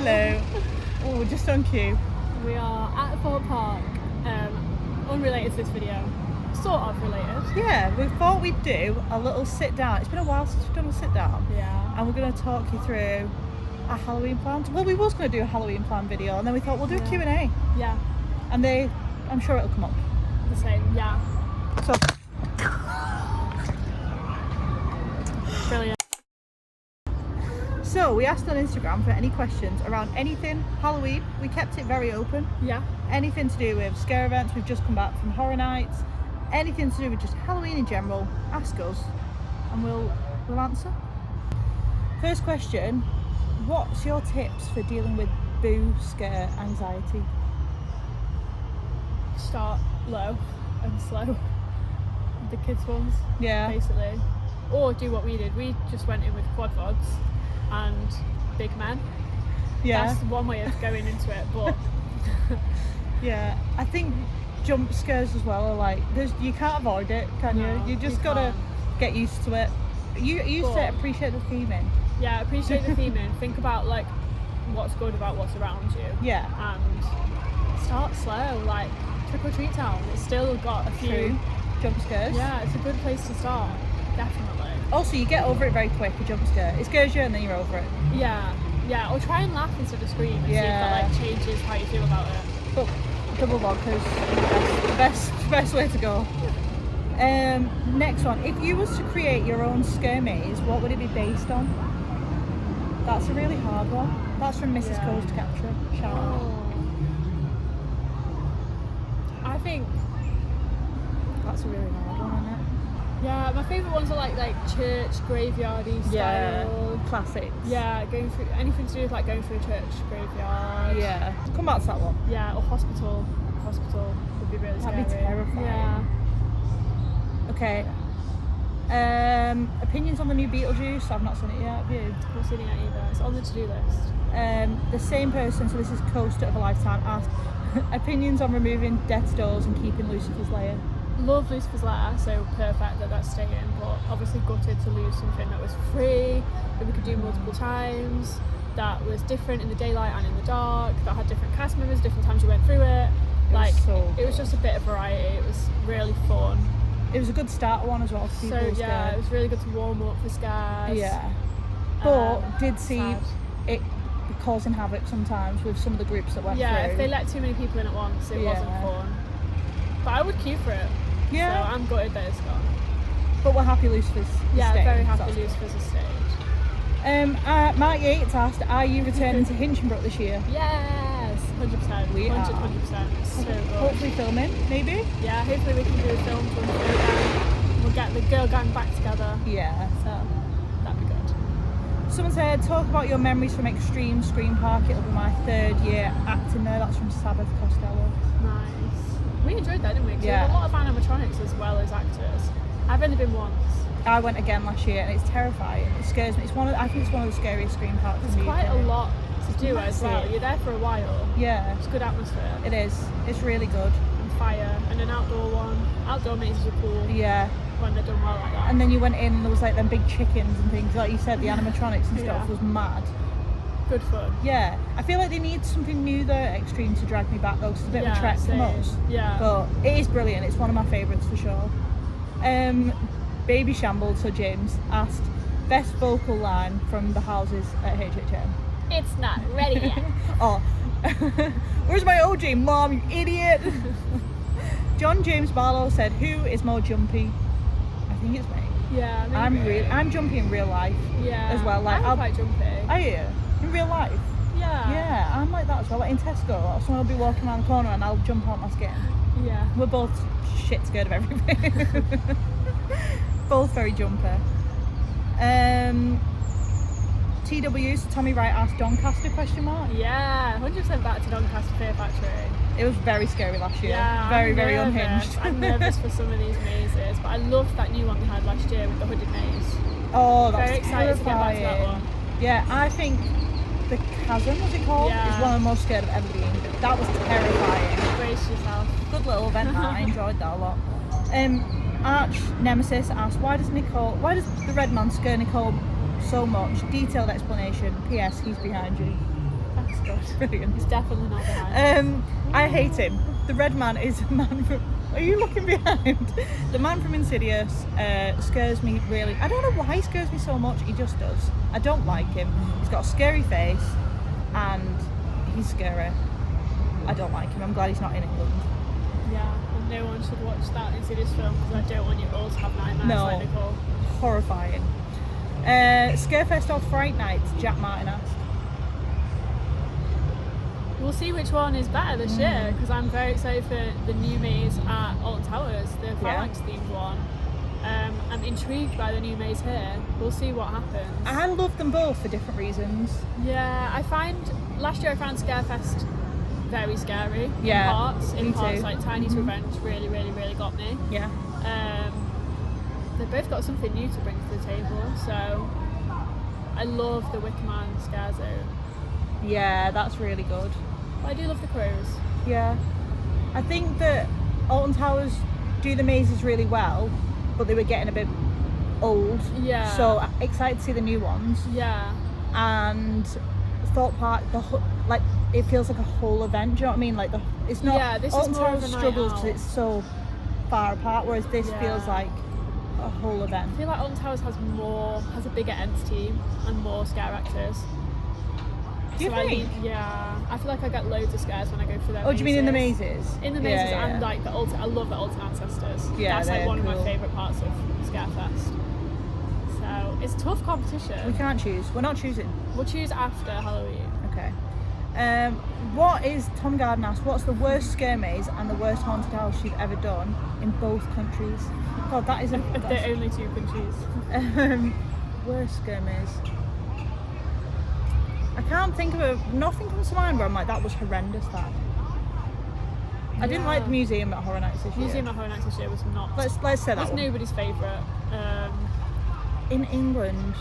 Hello. Oh, we're just on cue. We are at Thorpe Park, unrelated to this video, sort of related. Yeah, we thought we'd do a little sit down. It's been a while since we've done a sit down. Yeah. And we're going to talk you through a Halloween plan. Well, we was going to do a Halloween plan video, and then we thought we'll do a Q&A. Yeah. And I'm sure it'll come up. The same, yeah. So. Brilliant. So we asked on Instagram for any questions around anything Halloween. We kept it very open. Yeah. Anything to do with scare events. We've just come back from horror nights. Anything to do with just Halloween in general, ask us and we'll answer. First question, what's your tips for dealing with boo scare anxiety? Start low and slow. The kids ones. Yeah. Basically. Or do what we did. We just went in with quad fogs and big men. Yeah. That's one way of going into it, but yeah. I think jump scares as well are like, you can't avoid it, can you? You just gotta get used to it. You said appreciate the theming. Yeah, appreciate the theming. Think about like what's good about what's around you. Yeah. And start slow, like Trick or Treat Town. It's still got a few jump scares. Yeah, it's a good place to start. Definitely. Also, you get over it very quick, a jump scare. It scares you and then you're over it. Yeah, or try and laugh instead of scream and see if that like changes how you feel about it. But double vodka's the best way to go. Next one, if you was to create your own scare maze, what would it be based on? That's a really hard one. That's from Mrs. Coast Capture. Shout out. I think that's a really hard one, isn't it? Yeah, my favourite ones are like church, graveyardy style. Yeah, classics. Yeah, going through anything to do with like going through a church graveyard. Yeah, come back to that one. Yeah, or hospital. Hospital would be really scary. That'd be terrifying. Yeah. Okay. Opinions on the new Beetlejuice? I've not seen it yet. Have you? I've not seen it yet either. It's on the to-do list. The same person, so this is Coaster of a Lifetime, asked opinions on removing Death's Doors and keeping Lucifer's Lair. Love Lucifer's Lair, so perfect that that's staying, but obviously gutted to lose something that was free, that we could do multiple times, that was different in the daylight and in the dark, that had different cast members, different times you went through it. It was just a bit of variety. It was really fun. It was a good starter one as well for people. So yeah, it was really good to warm up for scares. Yeah. But did see sad. It causing havoc sometimes with some of the groups that went through. Yeah, if they let too many people in at once, it wasn't fun. But I would queue for it. Yeah. So I'm gutted that it's gone. But we're happy Lucifer's staying, very happy Lucifer's estate. Mark Yates asked, are you returning to Hinchinbrook this year? Yes, 100%. We 100%. So good. Hopefully filming, maybe? Yeah, hopefully we can do a film for the girl gang. We'll get the girl gang back together. Yeah. So that'd be good. Someone said, talk about your memories from Extreme Scream Park. It'll be my 3rd year acting there. That's from Sabbath Costello. Nice. We enjoyed that, didn't we? Because we had a lot of animatronics as well as actors. I've only been once. I went again last year and it's terrifying. It scares me. I think it's one of the scariest Scream Parks in the UK. There's quite a lot to do as well. You're there for a while. Yeah. It's good atmosphere. It is. It's really good. And fire. And an outdoor one. Outdoor mazes are cool. Yeah. When they're done well like that. And then you went in and there was like them big chickens and things. Like you said, the animatronics and stuff was mad. Good fun. Yeah. I feel like they need something new though at Extreme to drag me back though, because it's a bit of a trek from us. Yeah. But it is brilliant. It's one of my favourites for sure. Baby Shambled, so James, asked, best vocal line from the houses at HHM. It's not ready yet. Oh. Where's my OJ, Mom, you idiot? John James Barlow said, who is more jumpy? I think it's me. Yeah, maybe. I'm jumpy in real life. Yeah. As well. Like, I'm quite jumpy. Are you? In real life? Yeah. Yeah, I'm like that as well. Like in Tesco, someone will be walking around the corner and I'll jump out my skin. Yeah. We're both shit scared of everything. Both very jumpy. TW, so Tommy Wright asked Doncaster ? Yeah, 100% back to Doncaster Fear Factory. It was very scary last year. Yeah, very unhinged. I'm nervous for some of these mazes, but I loved that new one we had last year with the hooded maze. Oh, that's very excited to get back to that one. Yeah, I think the chasm, was it called? Yeah. Is one of the most scared I've ever been. That was terrifying. Brace yourself. Good little event. I enjoyed that a lot. Arch Nemesis asked, why does the red man scare Nicole so much? Detailed explanation. P.S. He's behind you. That's good. Brilliant. He's definitely not behind. I hate him. The red man is a man from... Are you looking behind? The man from Insidious scares me really. I don't know why he scares me so much. He just does. I don't like him. He's got a scary face and he's scary. I don't like him. I'm glad he's not in England. Yeah, and no one should watch that Insidious film because I don't want you all to have nightmares like No. Nicole. Horrifying. Scarefest or Fright Night? Jack Martin asked. We'll see which one is better this year because I'm very excited for the new maze at Alton Towers, the Phalanx themed one. I'm intrigued by the new maze here. We'll see what happens. I love them both for different reasons. Yeah, last year I found Scarefest very scary Yeah, in parts too. like Tiny's Revenge really, really, really got me. Yeah. They've both got something new to bring to the table, so I love the Wicker Man Scare Zone. Yeah, that's really good. But I do love the crows. Yeah. I think that Alton Towers do the mazes really well, but they were getting a bit old. Yeah. So excited to see the new ones. Yeah. And Thorpe Park, like it feels like a whole event. Do you know what I mean? Like it's not. Yeah, this is Alton more of Towers a night struggles out. because it's so far apart, whereas this feels like a whole event. I feel like Alton Towers has a bigger ents team and more scare actors. Do you think? I feel like I get loads of scares when I go through their Oh, do you mean in the mazes? mazes? In the mazes Yeah, yeah. and like I love the Alton Ancestors. Yeah, that's like they're one of my cool. favourite parts of Scarefest. So it's tough competition. We can't choose. We're not choosing. We'll choose after Halloween. Okay. What is Tom Garden asked? What's the worst scare maze and the worst haunted house you've ever done in both countries? God, that is a. The only two countries. Worst scare maze. I can't think of nothing comes to mind where I'm like, that was horrendous. That. I didn't like the museum at Horror Nights this year. Museum at Horror Nights this year was not. Let's say that was one. nobody's favourite. In England.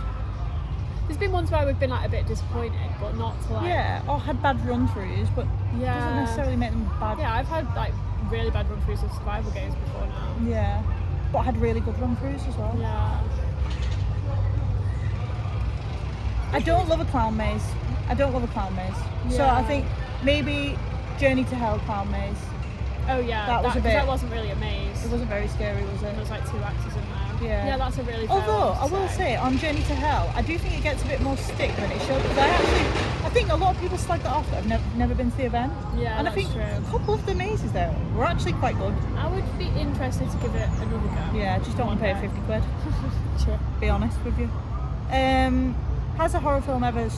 There's been ones where we've been like a bit disappointed, but not to like. Yeah, or had bad run-throughs, but doesn't necessarily make them bad. Yeah, I've had like really bad run-throughs of survival games before now. Yeah, but had really good run-throughs as well. Yeah. I don't love a clown maze. So I think maybe Journey to Hell clown maze. Oh yeah, that was a bit. That wasn't really a maze. It wasn't very scary, was There it? was like 2 actors in there. Yeah. Yeah, that's a really. Fair Although one I to will say, on Journey to Hell, I do think it gets a bit more stick than it should. Because I think a lot of people slag that off that have never been to the event. Yeah, and I that's think true. a couple of the mazes there were actually quite good. I would be interested to give it another go. Yeah, just don't want to pay 50 quid. Sure. Be honest with you. Has a horror film ever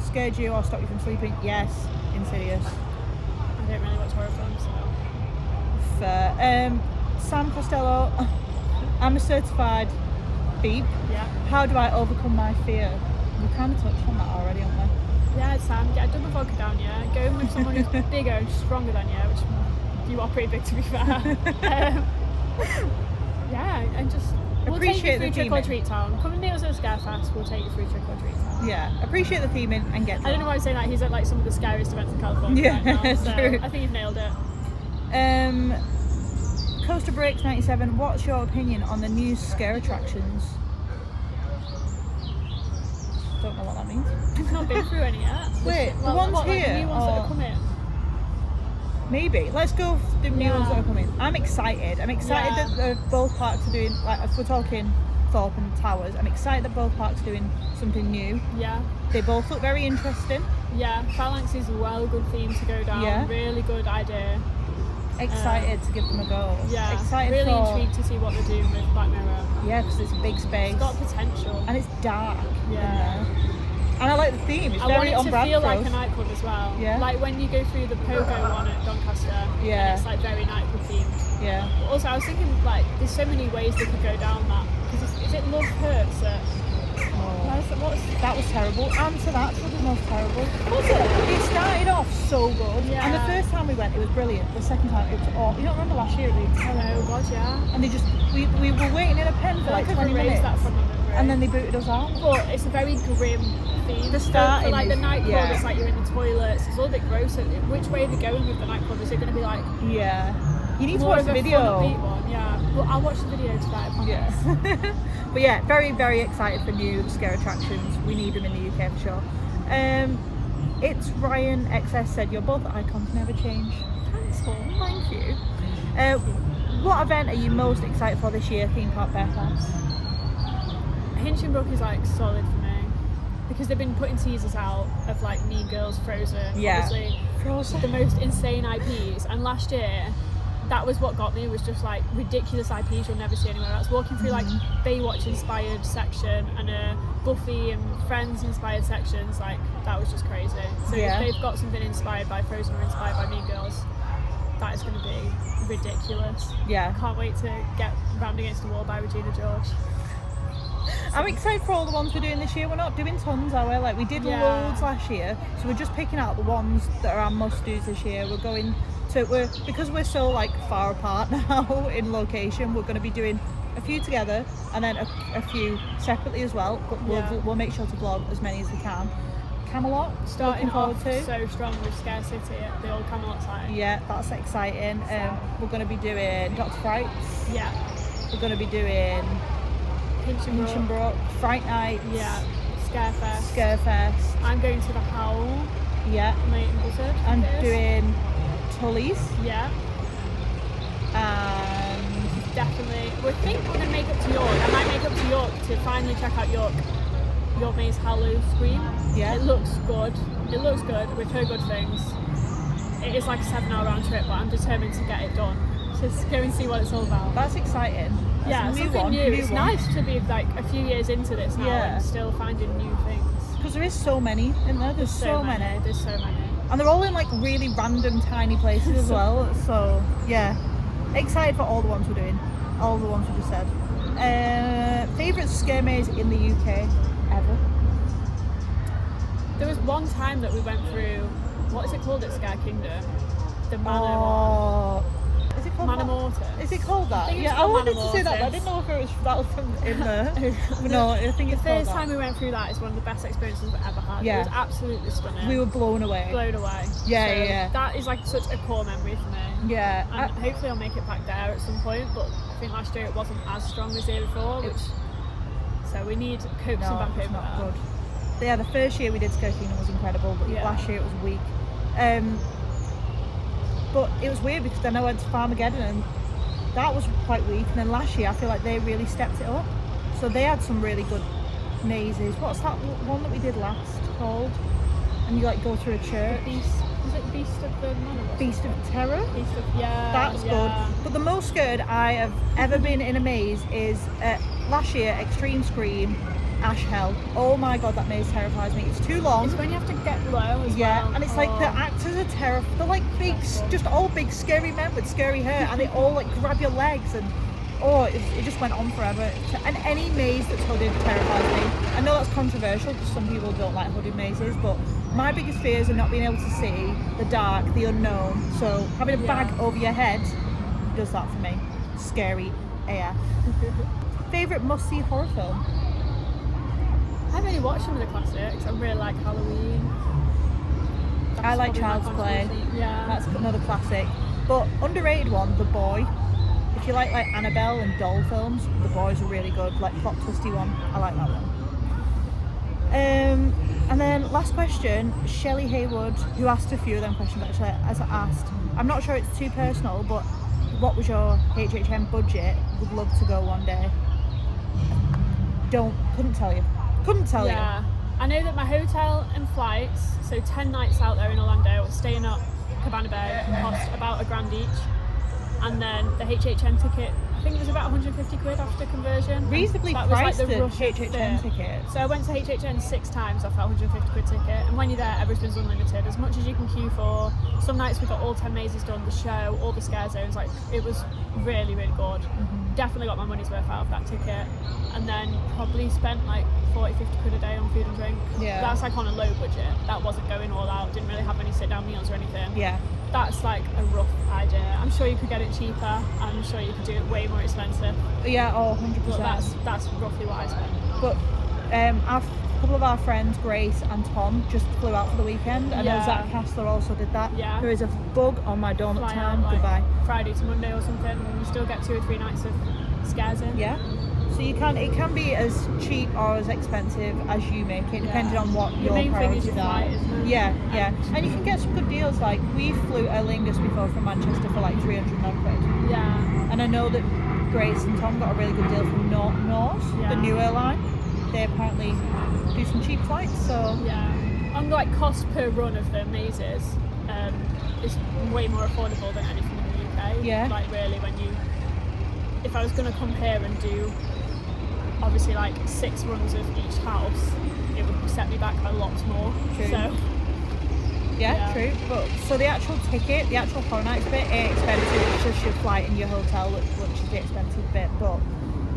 scared you or stopped you from sleeping? Yes, Insidious. I don't really watch horror films, so. Fair. Sam Costello, I'm a certified beep. Yeah. How do I overcome my fear? We kind of touched on that already, haven't we? Yeah, Sam, get a double vodka down, yeah. Go with someone who's bigger and stronger than you, which you are pretty big to be fair. Yeah, and just Appreciate we'll the take you through Trick or theming. Treat Town. Come and meet us at Scarefest, we'll take you through Trick or Treat Town. Yeah, appreciate the theming and get I don't know why I'm saying that, he's at like some of the scariest events in California Yeah, right now, so true. I think you've nailed it. Coaster Breaks 97, what's your opinion on the new scare attractions? Don't know what that means. I've not been through any yet. Wait, the Well, ones what, like the here new ones that are- are coming? Maybe. Let's go for the new ones Yeah. that are coming. I'm excited. I'm excited Yeah. that both parks are doing, like if we're talking Thorpe and Towers, I'm excited that both parks are doing something new. Yeah. They both look very interesting. Yeah, Phalanx is a well good theme to go down. Yeah. Really good idea. Excited to give them a go. Yeah, Excited really for, intrigued to see what they're doing with Black Mirror. Yeah, because it's a big space. It's got potential. And it's dark. in Yeah. there. And I like the theme. It's I want very it on to brand feel for like us. a nightclub as well. Yeah. Like when you go through the Pogo one at Doncaster. Yeah. And it's like very nightclub themed. Yeah. But also, I was thinking like there's so many ways they could go down that. Because is it Love Hurts that? That was terrible. Answer that was the most terrible. Also, it started off so good. Yeah. And the first time we went, it was brilliant. The second time, it was awful. You don't remember last year? It was terrible. Oh god, yeah. And they just, we were waiting in a pen for I like feel like 20 I've erased minutes. that from my memory. And then they booted us out. But it's a very grim theme. The For starting like the is- nightclub, yeah. it's like you're in the toilets. It's a little bit gross. Which way are they going with the nightclub? Is it going to be like Yeah. You need to more watch of the a video. fun upbeat one? Yeah. Well, I'll watch the video tonight. I promise. Yeah. But yeah, very, very excited for new scare attractions. We need them in the UK for sure. It's Ryan XS said, you're both icons, never change. Thanks, Hall. Thank you. What event are you most excited for this year, Theme Park Bear Class? Hinchinbrook is like solid for me because they've been putting teasers out of like Mean Girls, Frozen, Yeah. obviously Frozen. the most insane IPs. And last year, that was what got me, was just like ridiculous IPs you'll never see anywhere else. Walking through like Baywatch inspired section and a Buffy and Friends inspired sections, like that was just crazy. So Yeah. if they've got something inspired by Frozen or inspired by Mean Girls, that is going to be ridiculous. Yeah. Can't wait to get rammed against the wall by Regina George. I'm excited for all the ones we're doing this year. We're not doing tons, are we? Like we did Yeah. loads last year, so we're just picking out the ones that are our must-dos this year. Because we're so like far apart now in location, we're going to be doing a few together and then a few separately as well. But we'll make sure to vlog as many as we can. Camelot, Starting looking forward off to. so strong with Scare City at the old Camelot site. Yeah, that's exciting. We're going to be doing Dr. Frights. Yeah. We're going to be doing Hinchinbrook. Fright Nights. Yeah. Scarefest. Scarefest. I'm going to the Howl. Yeah. Late in Blizzard. I'm it is. doing Tully's. Yeah. And Definitely. We think we're going to make up to York. I might make up to York to finally check out York Maze Hallow Scream. Yeah. It looks good. It looks good. We've heard good things. It is like a 7-hour round trip, but I'm determined to get it done. Just go and see what it's all about. that's exciting. That's Yeah, a new something one, new. It's one. nice to be like a few years into this now Yeah. and still finding new things. Because there is so many in there. There's so many. There's so many. And they're all in like really random tiny places as well. So yeah, excited for all the ones we're doing. All the ones we just said. Favourite scare maze in the UK ever? There was one time that we went through, what is it called at Scare Kingdom? The Manor Oh, is it called Manor that? Mortis. Is it called that? I think it's Yeah, I called wanted Manor to say that, but I Mortis. didn't know if it was that was from in there. No, I think The it's called first that. time we went through that is one of the best experiences we've ever had. Yeah. It was absolutely stunning. We were blown away. blown away. Yeah, So yeah. That is like such a core memory for me. Yeah. And hopefully I'll make it back there at some point, but I think last year it wasn't as strong as the year before, so we need coaxing No, back it's over not there. good. Yeah, the first year we did Scare Kingdom was incredible, but Yeah. last year it was weak. But it was weird because then I went to Farmageddon and that was quite weak. And then last year I feel like they really stepped it up. So they had some really good mazes. What's that one that we did last called? And you like go through a church. Is it Beast of the Manor? Beast of Terror. Beast of, yeah. That was yeah. good. But the most scared I have ever been in a maze is last year, Extreme Scream, Ash Hell. Oh my god, that maze terrifies me. It's too long. It's when you have to get low as Yeah, well. and it's like the Oh. actors are terrible. They're like big, just all big scary men with scary hair, and they all like grab your legs, and it just went on forever. And any maze that's hooded terrifies me. I know that's controversial because some people don't like hooded mazes, but my biggest fears are not being able to see the dark, the unknown. So having a bag over your head does that for me. Scary AF. Favorite must-see horror film? I haven't really watched some of the classics. I really like Halloween. That's I like probably my Child's Play. contribution. Yeah. That's another classic. But underrated one, The Boy. If you like Annabelle and doll films, The Boy's a really good, like plot twisty one. I like that one. And then last question, Shelley Haywood, who asked a few of them questions actually, as I asked. I'm not sure it's too personal, but what was your HHM budget? Would love to go one day. Couldn't tell you. Yeah. I know that my hotel and flights, so 10 nights out there in Orlando, staying up Cabana Bay, cost about $1,000 each. And then the HHN ticket, I think it was about 150 quid after conversion. Reasonably That was like priced the the rush of HHN fear. ticket. So I went to HHN 6 times off that 150 quid ticket, and when you're there, everything's unlimited, as much as you can queue for. Some nights we got all 10 mazes done, the show, all the scare zones, like it was really, really good. Definitely got my money's worth out of that ticket. And then probably spent like 40, 50 quid a day on food and drink. Yeah. That's like on a low budget. That wasn't going all out, didn't really have any sit down meals or anything. Yeah. That's like a rough idea. I'm sure you could get it cheaper. I'm sure you could do it way more expensive. Yeah, 100%. But that's roughly what I spent. But a couple of our friends, Grace and Tom, just flew out for the weekend. I know Yeah. Zach Castler also did that. Yeah. There is a bug on my donut Fly time. out, like, Goodbye. Friday to Monday or something, and you still get 2 or 3 nights of scares in. Yeah. So it can be as cheap or as expensive as you make it, depending on what The your main thing is priorities your are. flight, isn't it? Yeah. And you can get some good deals. Like we flew Aer Lingus before from Manchester for like 300 odd quid. Yeah. And I know that Grace and Tom got a really good deal from Norse, the new airline. They apparently do some cheap flights. So yeah. And like cost per run of the mazes is way more affordable than anything in the UK. Yeah. Like really, if I was going to compare and do obviously like 6 runs of each house, it would set me back a lot more. True. So yeah, true. But so the actual ticket, the actual Horror Nights bit ain't expensive. It's just your flight and your hotel, which is the expensive bit. But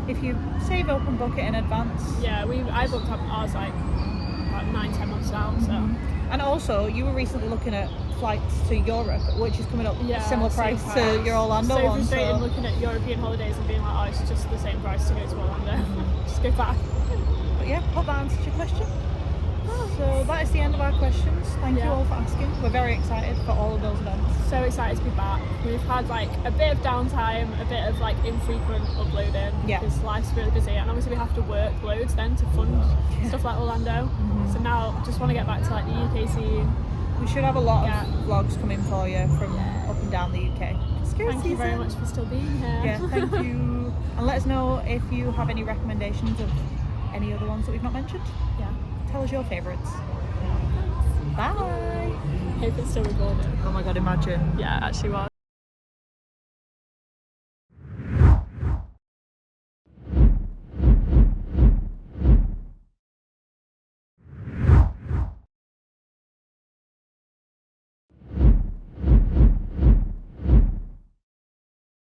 if you save up and book it in advance, yeah, I booked up ours like about 9-10 months out. So. And also, you were recently looking at flights to Europe, which is coming up similar price to your Orlando so one. So frustrating looking at European holidays and being like, oh, it's just the same price to go to Orlando. Just go back. But yeah, hope that answers your question. So that is the end of our questions. Thank you all for asking. We're very excited for all of those events. So excited to be back. We've had like a bit of downtime, a bit of like infrequent uploading because life's really busy, and obviously we have to work loads then to fund stuff like Orlando. So now just want to get back to like the UK scene. We should have a lot of vlogs coming for you from up and down the UK. Thank you very much for still being here. Yeah, thank you. And let us know if you have any recommendations of any other ones that we've not mentioned. Yeah. Tell us your favourites. Bye. Hope it's still recording. Oh my god, imagine. Yeah, it actually was.